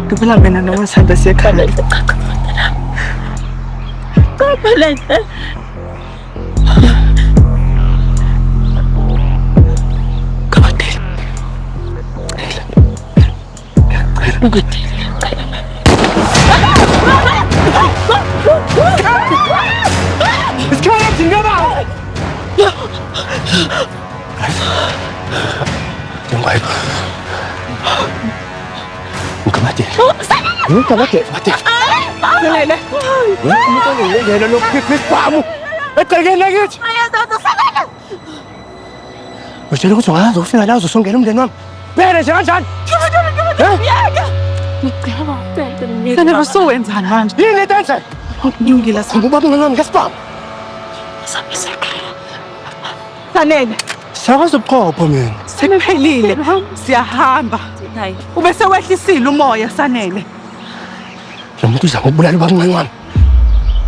Dubula mina nomasanda siyakhala. Kapalete. Kabatele. Ukuthi. Isikhala singaba. Jengwayo. Kabatele. Kabatele. Sanele. Sanele lo kwisibamu. Ecekeni lakithi. Ayazozosabela. Utshela ukuthi ungazofika la uzosongela umndeni wami. Phela nje kanjani? Yeka. Sanele usowenzani manje? Yini enhle? Ngingila singuba mngani ngesibhamu. Sanele. Sakazophopha mina. Sekuphelile. Siyahamba. Hayi. Ube sewehlisile umoya Sanele. Lo muntu uza ngokubulala ubabungani wami.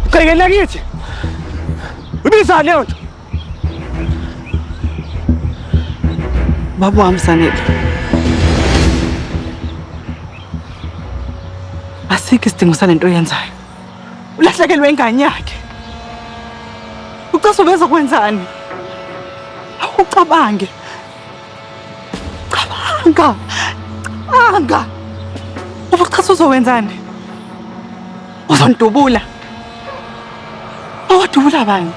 Ucekeni lakithi. Ubiza leyo nto. Baba wami Sanele. Asikho isidingo salento oyenzayo. Ulahlekelwe ingane yakhe. Ucaso bezokwenzani? Awucabange. Cabanga. Ubuchaso uzowenzani? Uzondubula. Awadubula bani?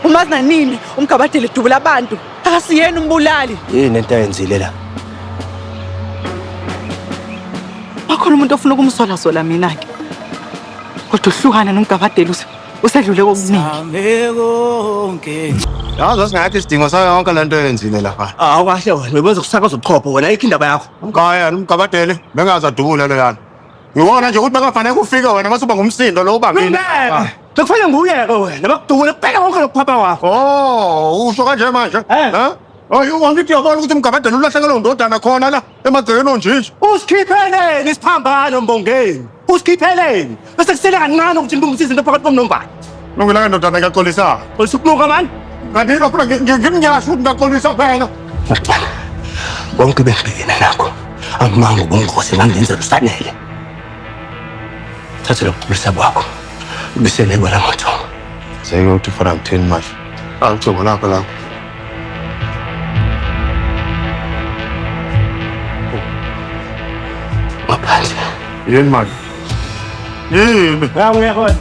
Umazi nanini umgabadeli dubula abantu. Akasiyena umbulali. Yini into ayenzile la? Bakhona umuntu ofuna ukumsola mina ke. Kodwa uhlukana nomgabadeli usedlule kokuningi. Yazi singathi isidingo sayo yonke lento eyenzile lapha. Awukahle wena bebezo kusakaza ubuchopho wena ayikho indaba yakho. Ngaya umgabadeli bengaza dubula lo yana. Ngibona nje ukuthi bekafanele kufike wena mase uba ngumsindo lo uba mina. Bekufanele nguyeke wena bakudubule kuphela konke lokuphapha wakho. Oh, usho kanje manje? Ha? Oh, wangithi uyabona ukuthi umgabadeli ulahlekelwe undodana khona la emagcekeni onjinji. Usikhipheleni isiphambano Mbongeni. Usikhipheleni. Bese kusele kancane ukuthi ngibungise izinto phakathi komnomba. Nongilanga ndodana ngaxolisa. Usukuluka manje. Kanti lapho ngimnyasha ukuthi ngaxolisa phela. Bonke bengibhekene nakho. Amanga ubungozi ngangenzela uSanele. Thatha lo mhlaba wakho. Ubisele kwala motho. Seke uthi fana ngithini manje? Angicebo lapha la. Ngaphandle. Yini manje? Yini? Ngiyabona.